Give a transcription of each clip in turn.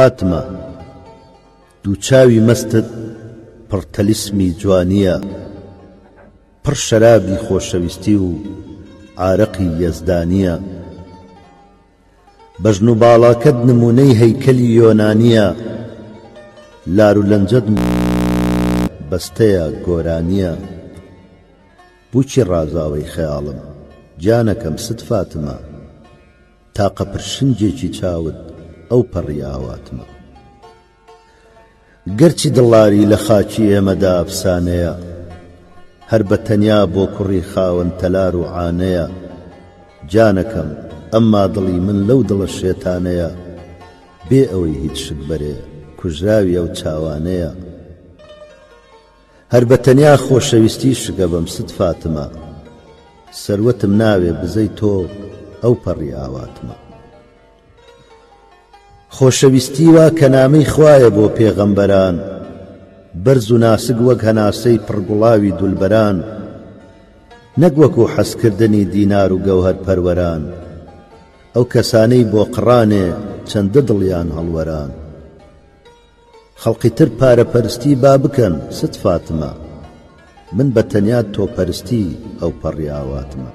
فاتمە دووچاوی مەستت پڕ تەلیسمی جوانیە، پڕ شەرابی خۆشەویستی و عارەقی یەزدانیە. بەژن و باڵاکەت نمونەی هەیکەلی یۆنانیە، لار و لەنجەت بەستەیە گۆرانیە. بوچی ڕازاوەی خەیاڵم جانەکەم ست فاتمە، تاقە پرشنجێکی چاوت ئەو پەڕیاواتمە. گەرچی دڵاری لە خاکی ئێمەدا ئەفسانەیە، هەر بە تەنیا بۆ کوڕی خاوەن تەلار و عانەیە. جانەکەم ئەمما دڵی من لەو دڵە شێتانەیە، بێ ئەوەی هیچ شت بەرێ کوژراوی ئەو چاوانەیە. هەر بە تەنیا خۆشەویستی شگە بەم ست فاتمە، سەروەتم ناوێ بزەی تۆ ئەو پەڕی ئاواتمە. خۆشەویستی وا کە نامەی خوایە بۆ پێغەمبەران، بەرز و ناسک وەک هەناسەی پڕگوڵاوی دولبەران، نەک وەکو حەزکردنی دینار و گەوهەر پەروەران. ئەو کەسانەی بۆ قڕانێ چەندە دڵیان هەڵوەران. خەڵقی تر پارەپەرستی با بکەن ست فاتمە، من بە تەنیا تۆپەرستی ئەو پەڕی ئاواتمە.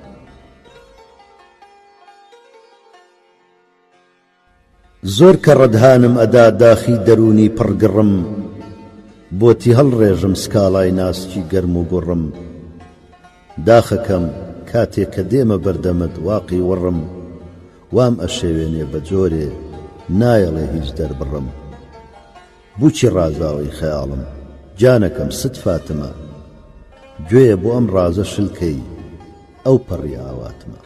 زۆر کە ڕەدهانم ئەدا داخی دەرونی پڕگڕم، بۆتی هەڵڕێژم سکاڵای ناسکی گەرم و گوڕم. داخەکەم کاتێک کە دێمە بەردەمت واقی وڕم، وام ئەشێوێنێ بە جۆرێ نایەڵێ هیچ دەربڕم. بوچی ڕازاوەی خەیاڵم جانەکەم ست فاتمە، گوێیە بۆ ئەم ڕازە شلکەی ئەو پەڕی ئاواتمە.